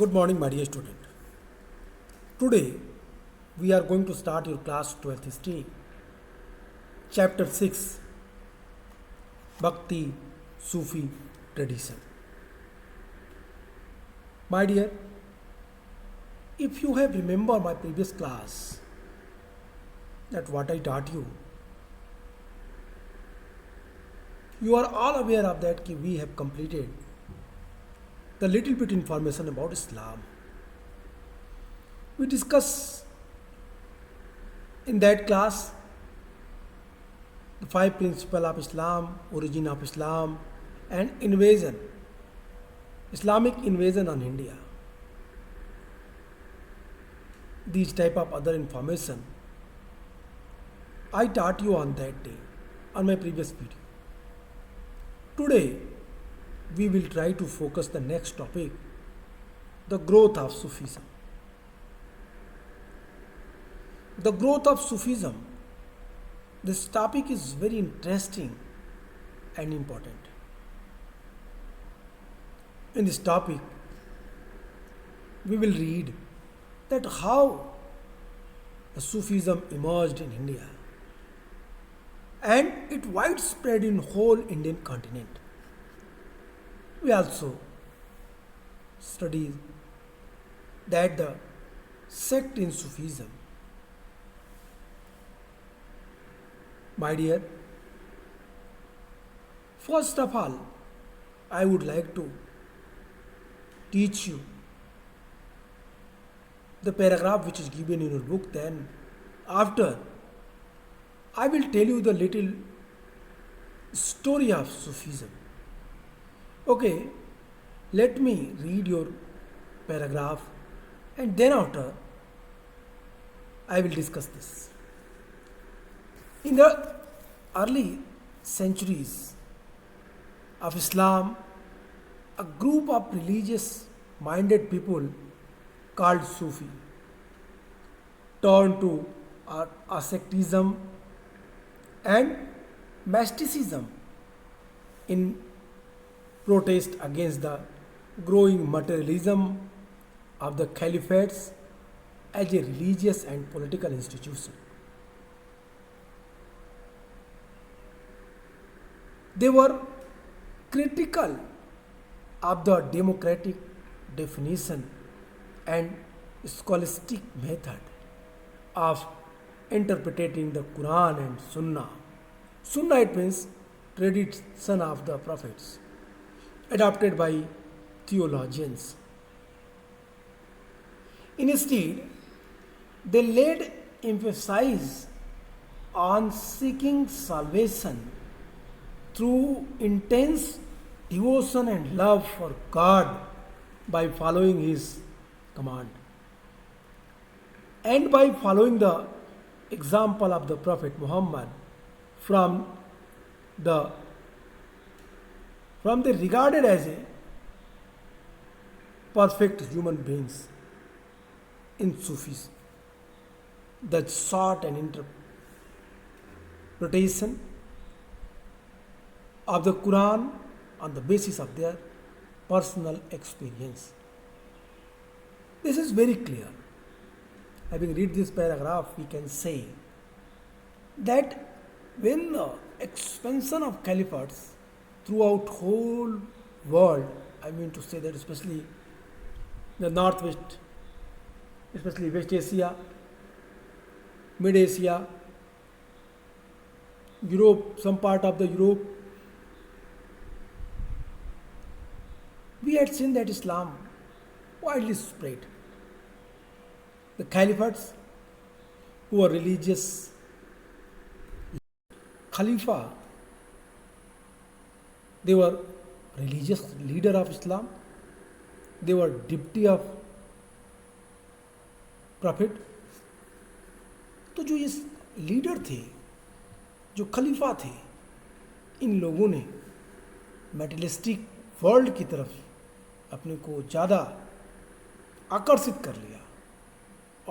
Good morning, my dear student. Today, we are going to start your class 12th history, chapter 6, Bhakti Sufi tradition. My dear, if you have remember my previous class, that what I taught you, you are all aware of that we have completed the little bit information about Islam. We discuss in that class the five principles of Islam, origin of Islam, and invasion, Islamic invasion on India. These type of other information I taught you on that day, on my previous video. Today, we will try to focus the next topic, the growth of Sufism. The growth of Sufism, this topic is very interesting and important. In this topic, we will read that how the Sufism emerged in India and it widespread in whole Indian continent. We also study that the sect in Sufism. My dear, first of all, I would like to teach you the paragraph which is given in your book. Then, after, I will tell you the little story of Sufism. Okay, let me read your paragraph and then after I will discuss this. In the early centuries of Islam, a group of religious minded people called Sufi turned to asceticism and mysticism in protest against the growing materialism of the caliphates as a religious and political institution. They were critical of the democratic definition and scholastic method of interpreting the Quran and Sunnah. Sunnah, it means tradition of the prophets, adopted by theologians. Instead, they laid emphasis on seeking salvation through intense devotion and love for God by following His command and by following the example of the Prophet Muhammad from the they regarded as a perfect human beings in Sufis. The sought and interpretation of the Quran on the basis of their personal experience. This is very clear. Having read this paragraph, we can say that when the expansion of caliphates throughout whole world, I mean to say that especially the northwest, especially West Asia, Mid Asia, Europe, some part of the Europe, we had seen that Islam widely spread. The caliphates who were religious, Khalifa, they were religious leader of Islam, they were deputy of prophet. तो जो ये leader थे, जो खलीफा थे, इन लोगों ने मेटलिस्टिक world की तरफ अपने को ज़्यादा आकर्षित कर लिया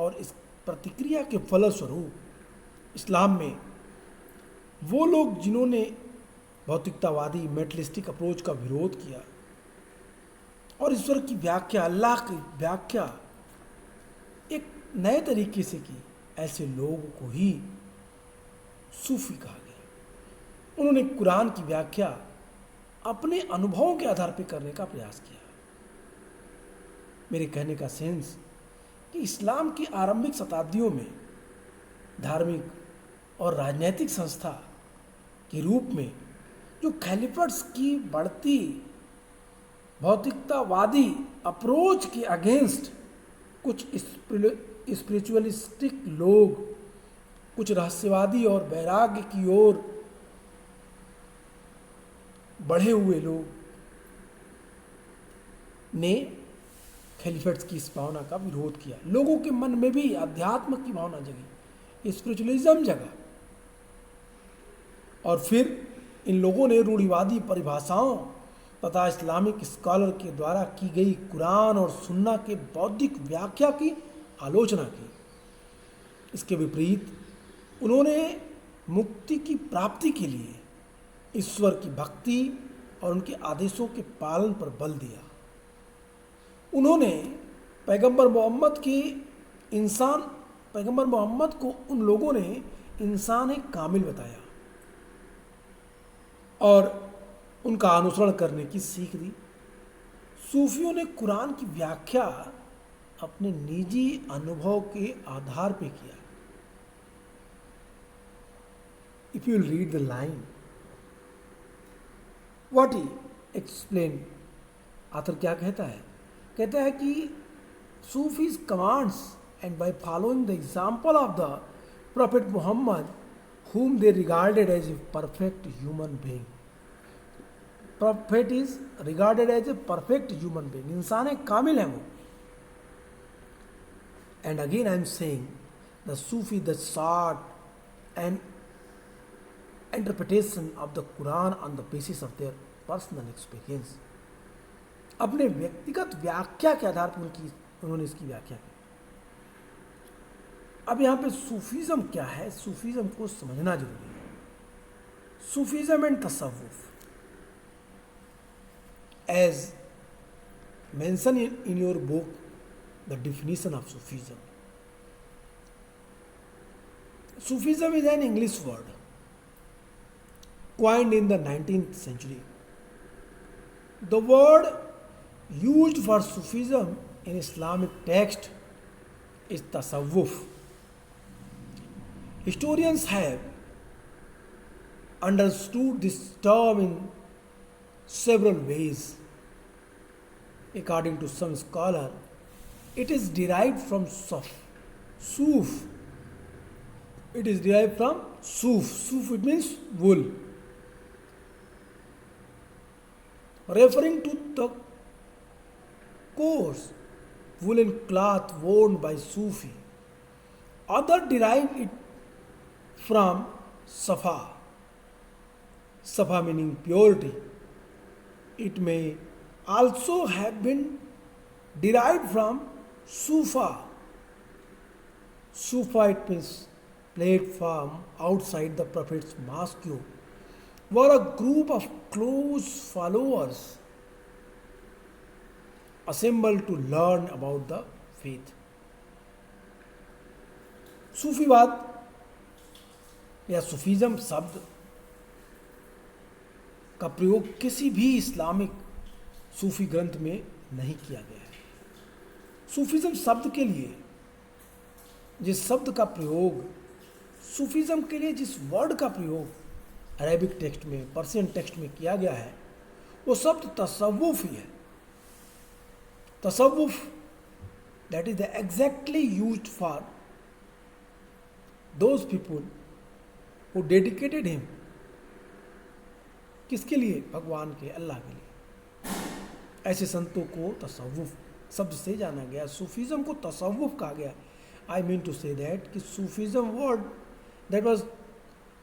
और इस प्रतिक्रिया के फलस्वरूप इस्लाम में वो लोग जिन्होंने भौतिकतावादी मेटलिस्टिक अप्रोच का विरोध किया, और ईश्वर की व्याख्या, अल्लाह की व्याख्या एक नए तरीके से की, ऐसे लोगों को ही सूफी कहा गया। उन्होंने कुरान की व्याख्या अपने अनुभवों के आधार पर करने का प्रयास किया। मेरे कहने का सेंस कि इस्लाम की आरंभिक शताब्दियों में धार्मिक और राजनीतिक संस्था के रूप में जो खलीफट्स की बढ़ती भौतिकतावादी अप्रोच के अगेंस्ट कुछ स्पिरिचुअलिस्टिक लोग, कुछ रहस्यवादी और वैराग्य की ओर बढ़े हुए लोग ने खलीफट्स की इस भावना का विरोध किया। लोगों के मन में भी अध्यात्म की भावना जगी, स्पिरिचुअलिज्म जगा, और फिर इन लोगों ने रूढ़िवादी परिभाषाओं तथा इस्लामिक स्कॉलर के द्वारा की गई कुरान और सुन्ना के बौद्धिक व्याख्या की आलोचना की। इसके विपरीत उन्होंने मुक्ति की प्राप्ति के लिए ईश्वर की भक्ति और उनके आदेशों के पालन पर बल दिया। उन्होंने पैगंबर मोहम्मद को उन लोगों ने इंसान कामिल बताया और उनका अनुसरण करने की सीख दी। सूफियों ने कुरान की व्याख्या अपने निजी अनुभव के आधार पर किया। If you read the line what he explain, author क्या कहता है? कहता है कि Sufis commands and by following the example of the prophet Muhammad whom they regarded as a perfect human being. Prophet is regarded as a perfect human being. इंसान एक कामिल है वो। And again I am saying the Sufi that sought an interpretation of the Quran on the basis of their personal experience. अपने व्यक्तिगत व्याख्या के आधार पर उन्होंने इसकी व्याख्या की। अब यहाँ पे सूफीज़म क्या है, सूफीज़म को समझना जरूरी है। सूफीज़म एंड तसव्वुफ, as mentioned in your book the definition of Sufism. Sufism is an English word coined in the 19th century. The word used for Sufism in Islamic text is tasawwuf. Historians have understood this term in several ways. According to some scholars, it is derived from Suf. It is derived from Suf. Suf, it means wool. Referring to the coarse woolen cloth worn by Sufi. Others derive it from Safa. Safa meaning purity. It may also have been derived from Sufa. Sufa, it means platform outside the Prophet's mosque, were a group of close followers assembled to learn about the faith. सूफीवाद या Sufism शब्द का प्रयोग किसी भी Islamic सूफी ग्रंथ में नहीं किया गया है। सूफीज़म शब्द के लिए जिस शब्द का प्रयोग, सूफीज़म के लिए जिस वर्ड का प्रयोग अरेबिक टेक्स्ट में, पर्शियन टेक्स्ट में किया गया है, वो शब्द तसव्वुफ ही है। तसव्वुफ, that is the exactly used for those people who dedicated him. किसके लिए? भगवान के, अल्लाह के लिए। ऐसे संतों को तसव्वुफ शब्द से जाना गया। सूफीज़म को तसव्वुफ कहा गया। I mean to say that कि Sufism word that was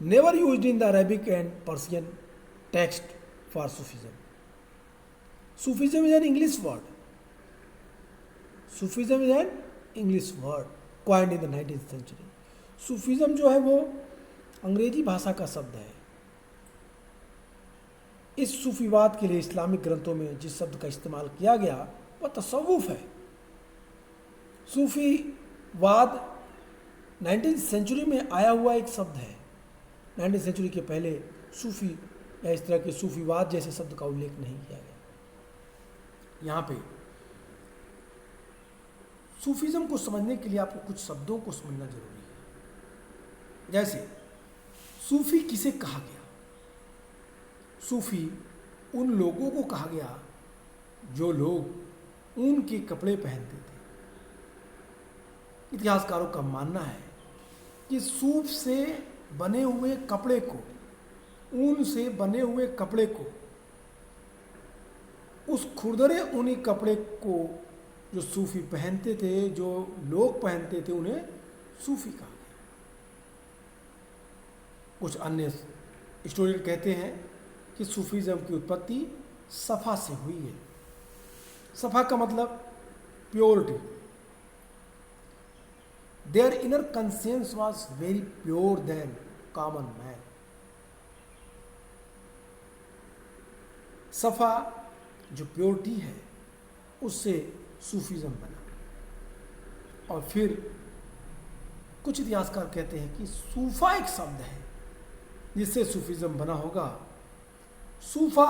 never used in the Arabic and Persian text for Sufism. Sufism is an English word. Sufism is an English word coined in the 19th century. Sufism जो है वो अंग्रेजी भाषा का शब्द है इस सूफीवाद के लिए इस्लामिक ग्रंथों में जिस शब्द का इस्तेमाल किया गया वह तसव्वुफ है। सूफीवाद 19वीं सेंचुरी में आया हुआ एक शब्द है। 19वीं सेंचुरी के पहले सूफी या इस तरह के सूफीवाद जैसे शब्द का उल्लेख नहीं किया गया। यहाँ पे सूफीज़म को समझने के लिए आपको कुछ शब्दों को समझना जरूरी है। जैसे सूफी किसे कहा गया? सूफी उन लोगों को कहा गया जो लोग ऊन के कपड़े पहनते थे। इतिहासकारों का मानना है कि सूफ से बने हुए कपड़े को, ऊन से बने हुए कपड़े को, उस खुरदरे ऊनी कपड़े को जो सूफी पहनते थे, जो लोग पहनते थे, उन्हें सूफी कहा गया। कुछ अन्य हिस्टोरियन कहते हैं कि सूफीज़म की उत्पत्ति सफ़ा से हुई है। सफ़ा का मतलब purity. Their inner conscience was very pure than common man. सफ़ा जो प्योरिटी है उससे सूफीज़म बना। और फिर कुछ इतिहासकार कहते हैं कि सूफा एक शब्द है जिससे सूफीज़म बना होगा। सूफा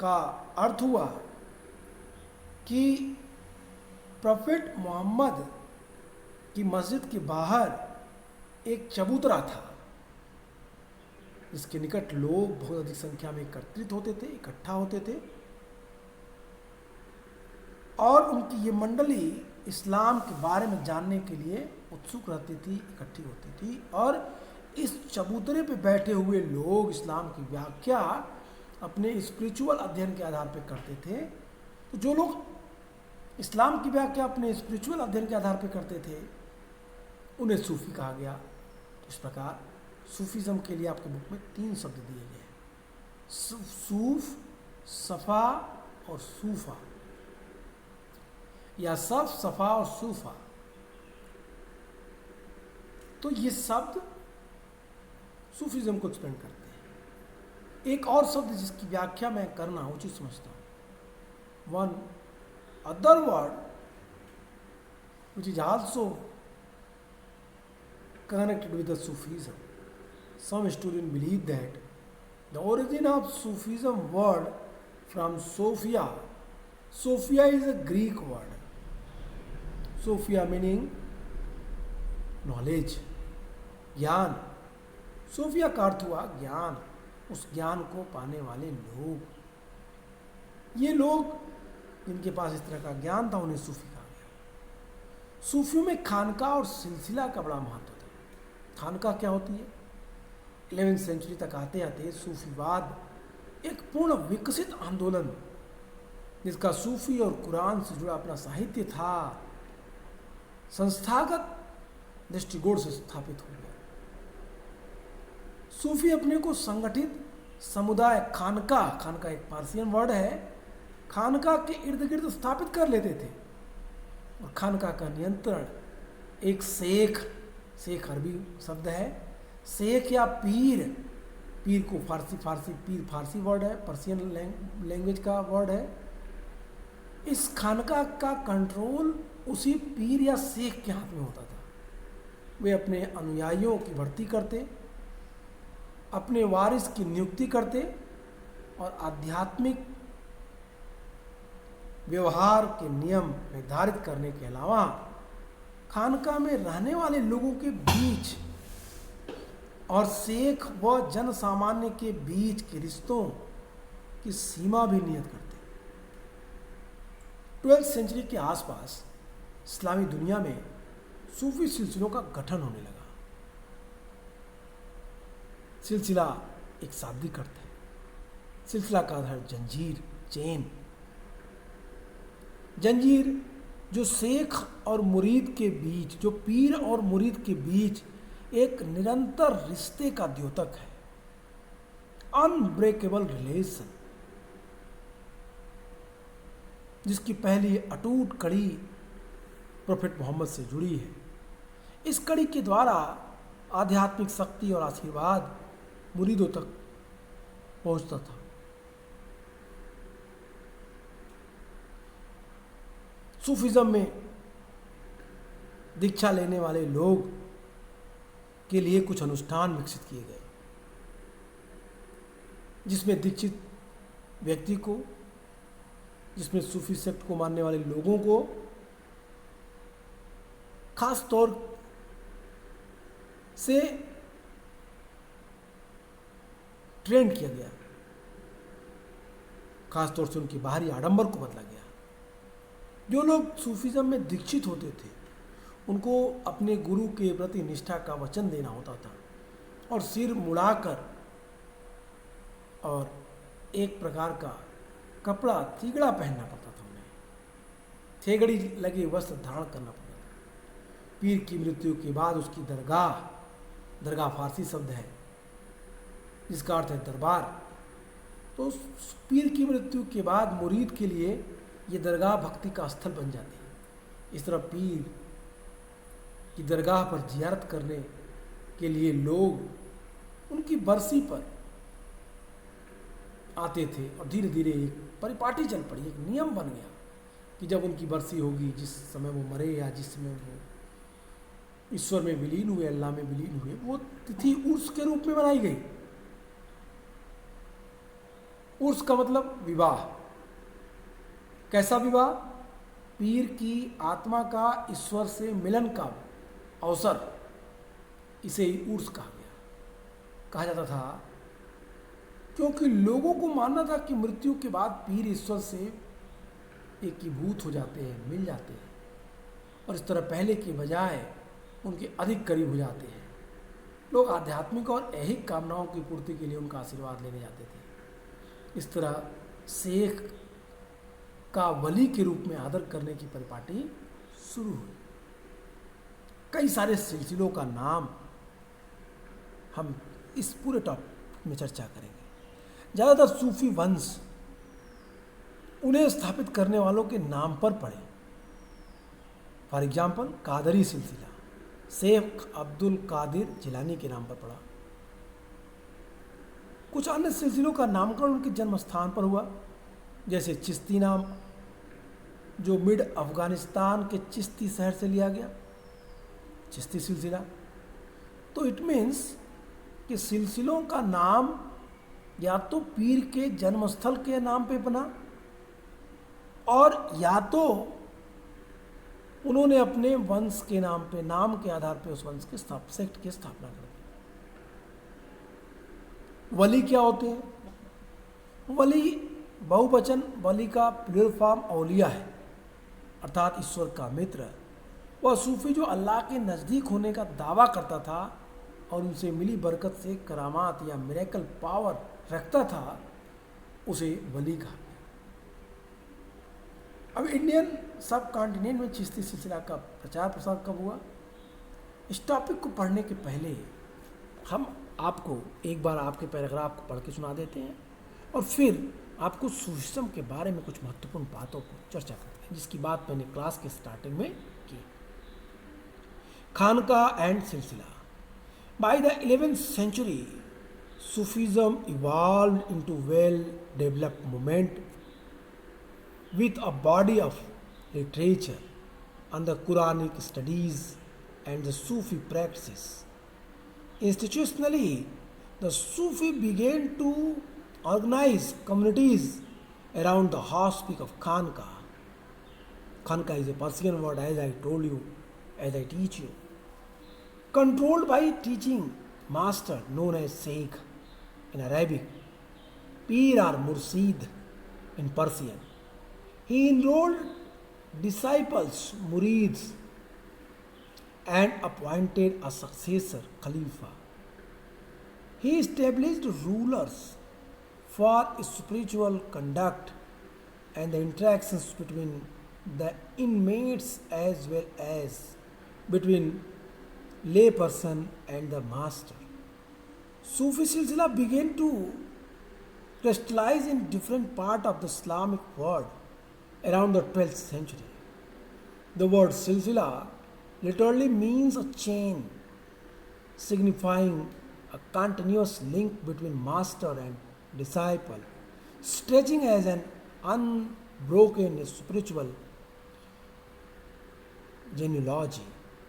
का अर्थ हुआ कि प्रोफेट मोहम्मद की मस्जिद के बाहर एक चबूतरा था जिसके निकट लोग बहुत अधिक संख्या में एकत्रित होते थे, इकट्ठा होते थे, और उनकी ये मंडली इस्लाम के बारे में जानने के लिए उत्सुक रहती थी, इकट्ठी होती थी। और इस चबूतरे पे बैठे हुए लोग इस्लाम की व्याख्या अपने स्पिरिचुअल अध्ययन के आधार पर करते थे। तो जो लोग इस्लाम की व्याख्या अपने स्पिरिचुअल अध्ययन के आधार पर करते थे उन्हें सूफी कहा गया। तो इस प्रकार सूफीज़म के लिए आपके बुक में 3 शब्द दिए गए हैं, सूफ, सफ़ा और सूफा, या सफ, सफ़ा और सूफा। तो ये शब्द सूफीज़म को एक्सप्लेन करते हैं। एक और शब्द जिसकी व्याख्या मैं करना उचित समझता हूँ, one other word which is also connected with the Sufism. Some historians believe that the origin of Sufism word from Sophia. Sophia is a Greek word. Sophia meaning knowledge, ज्ञान। सोफिया का अर्थ हुआ ज्ञान, उस ज्ञान को पाने वाले लोग। ये लोग जिनके पास इस तरह का ज्ञान था उन्हें सूफी कहा गया। सूफियों में खानका और सिलसिला का बड़ा महत्व था। खानका क्या होती है? 11वीं सेंचुरी तक आते आते सूफीवाद एक पूर्ण विकसित आंदोलन जिसका सूफी और कुरान से जुड़ा अपना साहित्य था, संस्थागत दृष्टिकोण से स्थापित हो गया। सूफी अपने को संगठित समुदाय, खानका एक पारसियन वर्ड है, खानका के इर्द गिर्द स्थापित कर लेते थे। और खानका का नियंत्रण एक शेख अरबी शब्द है, शेख या पीर को फारसी वर्ड है, पर्शियन लैंग्वेज का वर्ड है। इस खानका का कंट्रोल उसी पीर या शेख के हाथ में होता था। वे अपने अनुयायियों की भर्ती करते, अपने वारिस की नियुक्ति करते और आध्यात्मिक व्यवहार के नियम निर्धारित करने के अलावा खानका में रहने वाले लोगों के बीच और शेख व जन सामान्य के बीच के रिश्तों की सीमा भी नियत करते। 12वीं सेंचुरी के आसपास इस्लामी दुनिया में सूफी सिलसिलों का गठन होने लगा। सिलसिला एक शाब्दिक अर्थ है। सिलसिला का अर्थ है जंजीर, चेन। जंजीर जो शेख और मुरीद के बीच, जो पीर और मुरीद के बीच एक निरंतर रिश्ते का द्योतक है, अनब्रेकेबल रिलेशन, जिसकी पहली अटूट कड़ी प्रोफेट मोहम्मद से जुड़ी है। इस कड़ी के द्वारा आध्यात्मिक शक्ति और आशीर्वाद मुरीदों तक पहुंचता था। सूफिज्म में दीक्षा लेने वाले लोग के लिए कुछ अनुष्ठान विकसित किए गए, जिसमें दीक्षित व्यक्ति को, जिसमें सूफी सेक्ट को मानने वाले लोगों को खास तौर से ट्रेंड किया गया, खास तौर से उनकी बाहरी आडंबर को बदला गया। जो लोग सूफीज्म में दीक्षित होते थे उनको अपने गुरु के प्रति निष्ठा का वचन देना होता था और सिर मुड़ाकर और एक प्रकार का कपड़ा थीगड़ा पहनना पड़ता था उन्हें, थेगड़ी लगे वस्त्र धारण करना पड़ता था। पीर की मृत्यु के बाद उसकी दरगाह फारसी शब्द है जिसका अर्थ है दरबार। तो पीर की मृत्यु के बाद मुरीद के लिए ये दरगाह भक्ति का स्थल बन जाती है। इस तरह पीर की दरगाह पर जियारत करने के लिए लोग उनकी बरसी पर आते थे और धीरे धीरे एक परिपाटी चल पड़ी, एक नियम बन गया कि जब उनकी बरसी होगी, जिस समय वो मरे या जिस समय वो ईश्वर में विलीन हुए, अल्लाह में विलीन हुए, वो तिथि उर्स के रूप में बनाई गई। उर्स का मतलब विवाह। कैसा विवाह? पीर की आत्मा का ईश्वर से मिलन का अवसर, इसे ही उर्स कहा जाता था, क्योंकि लोगों को मानना था कि मृत्यु के बाद पीर ईश्वर से एकीभूत हो जाते हैं, मिल जाते हैं और इस तरह पहले के बजाय उनके अधिक करीब हो जाते हैं। लोग आध्यात्मिक और ऐहिक कामनाओं की पूर्ति के लिए उनका आशीर्वाद लेने जाते थे। इस तरह शेख का वली के रूप में आदर करने की परिपाटी शुरू हुई। कई सारे सिलसिलों का नाम हम इस पूरे टॉपिक में चर्चा करेंगे। ज़्यादातर सूफी वंश उन्हें स्थापित करने वालों के नाम पर पड़े। फॉर एग्जाम्पल कादरी सिलसिला शेख अब्दुल कादिर जिलानी के नाम पर पड़ा। कुछ अन्य सिलसिलों का नामकरण उनके जन्म स्थान पर हुआ, जैसे चिश्ती नाम जो मिड अफगानिस्तान के चिश्ती शहर से लिया गया, चिश्ती सिलसिला। तो इट मीन्स कि सिलसिलों का नाम या तो पीर के जन्मस्थल के नाम पे बना और या तो उन्होंने अपने वंश के नाम पे, नाम के आधार पे उस वंश के सेक्ट की स्थापना कर दी। वली क्या होते हैं? वली बहुवचन वली का प्लूरल फॉर्म औलिया है, अर्थात ईश्वर का मित्र। वह सूफी जो अल्लाह के नज़दीक होने का दावा करता था और उनसे मिली बरकत से करामात या मिरेकल पावर रखता था, उसे वली कहा। अब इंडियन सब कॉन्टिनेंट में चिश्ती सिलसिला का प्रचार प्रसार कब हुआ? इस टॉपिक को पढ़ने के पहले हम आपको एक बार आपके पैराग्राफ को पढ़ के सुना देते हैं और फिर आपको सूफिज्म के बारे में कुछ महत्वपूर्ण बातों को चर्चा करते हैं, जिसकी बात मैंने क्लास के स्टार्टिंग में की। खानका एंड सिलसिला। By the 11th century, Sufism evolved into well-developed movement with a body of literature on the Quranic studies and the Sufi practices. Institutionally, the Sufi began to organize communities around the hospice of Khanka. Khanka is a Persian word, as I told you, as I teach you. Controlled by teaching master known as Sheikh in Arabic, Pir or Mursid in Persian. He enrolled disciples, murids, and appointed a successor, Khalifa. He established rulers for spiritual conduct and the interactions between the inmates as well as between layperson and the master. Sufi Silsila began to crystallize in different parts of the Islamic world around the 12th century. The word Silsila literally means a chain, signifying a continuous link between master and disciple, stretching as an unbroken spiritual genealogy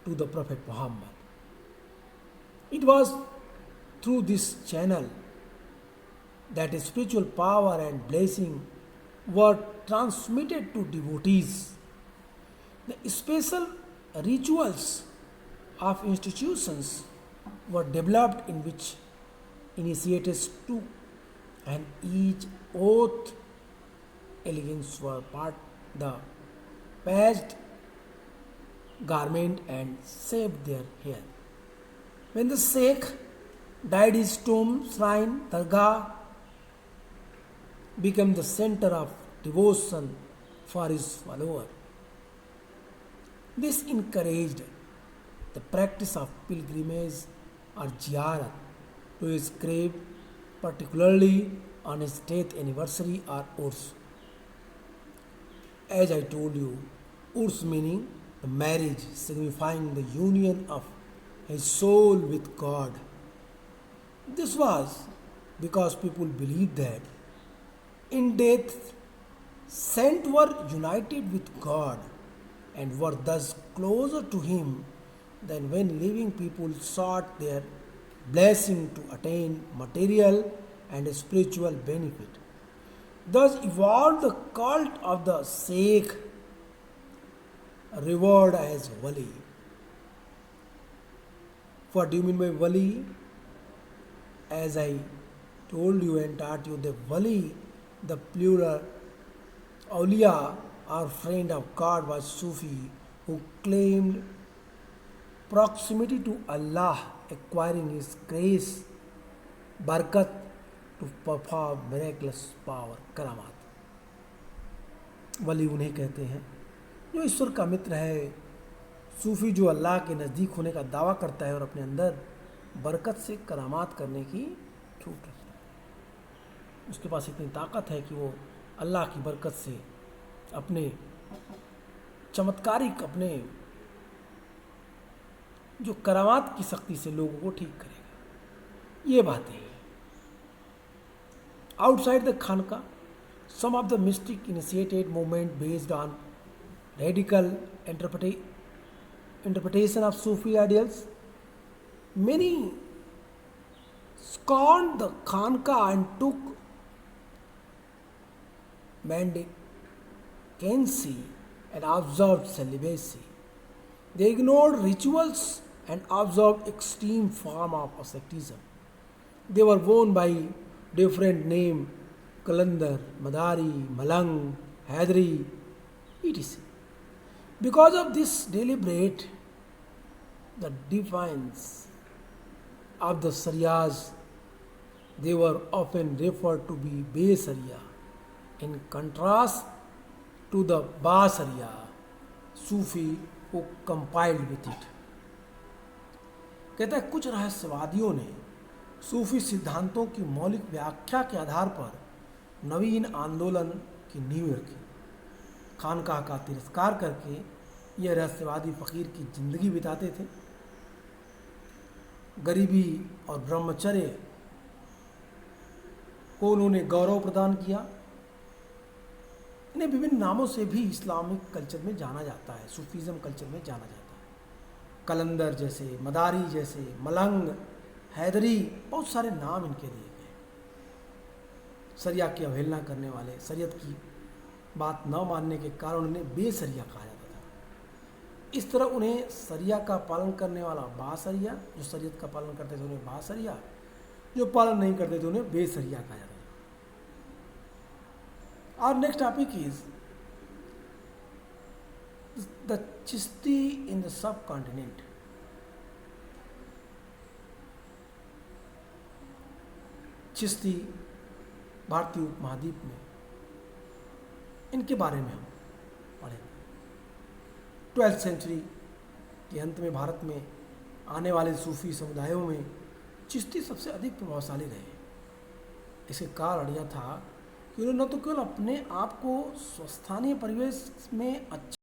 to the Prophet Muhammad. It was through this channel that spiritual power and blessing were transmitted to devotees. The special rituals of institutions were developed in which initiates took, and each oath elegance were part the patched garment and shaved their hair. When the Sheikh died, his tomb, shrine, dargah became the center of devotion for his followers. This encouraged the practice of pilgrimage or ziyarat to his grave, particularly on his death anniversary or Urs. As I told you, Urs meaning the marriage, signifying the union of his soul with God. This was because people believed that in death, saints were united with God and were thus closer to Him than when living people sought their blessing to attain material and spiritual benefit. Thus evolved the cult of the Sheikh, revered as Wali. What do you mean by Wali? As I told you and taught you, the Wali, the plural awliya, our friend of God, was Sufi who claimed proximity to Allah, acquiring His grace, barakat, to perform miraculous power, करामात. वली उन्हें कहते हैं जो ईश्वर का मित्र है, सूफी जो अल्लाह के नज़दीक होने का दावा करता है और अपने अंदर बरकत से करामात करने की छूट रखता है. उसके पास इतनी ताकत है कि वो अल्लाह की बरकत से अपने चमत्कारिक, अपने जो करामात की शक्ति से लोगों को ठीक करेगा. ये बातें हैं. Outside the Khanka, some of the mystic initiated movement based on radical interpretation of Sufi ideals. Many scorned the Khanka and took mendicancy and observed celibacy. They ignored rituals and observed extreme form of asceticism. They were known by different name: Kalandar, Madari, Malang, Hadri, etc. Because of this deliberate the defiance of the Sharias, they were often referred to be Be-Sharia, in contrast to the Ba-Sharia, Sufi who compiled with it. कहता है कुछ रहस्यवादियों ने सूफी सिद्धांतों की मौलिक व्याख्या के आधार पर नवीन आंदोलन की नींव रखी. खानकाह का तिरस्कार करके यह रहस्यवादी फकीर की जिंदगी बिताते थे. गरीबी और ब्रह्मचर्य को उन्होंने गौरव प्रदान किया. इन्हें विभिन्न नामों से भी इस्लामिक कल्चर में जाना जाता है, सूफीज़म कल्चर में जाना जाता है. कलंदर जैसे, मदारी जैसे, मलंग, हैदरी, बहुत सारे नाम इनके दिए गए. शरिया की अवहेलना करने वाले, शरीयत की बात न मानने के कारण उन्हें बेशरिया कहा जाता था. इस तरह उन्हें शरिया का पालन करने वाला बाशरिया, जो शरीयत का पालन करते थे उन्हें बाशरिया, जो पालन नहीं करते थे उन्हें बेशरिया कहा जाता था. Our next topic is the Chishti in the subcontinent. Chishti भारतीय उपमहाद्वीप में, इनके बारे में हम पढ़ेंगे. 12th सेंचुरी के अंत में भारत में आने वाले सूफी समुदायों में चिश्ती सबसे अधिक प्रभावशाली रहे. इसके कारण यह था कि उन्होंने न तो केवल अपने आप को स्थानीय परिवेश में अच्छा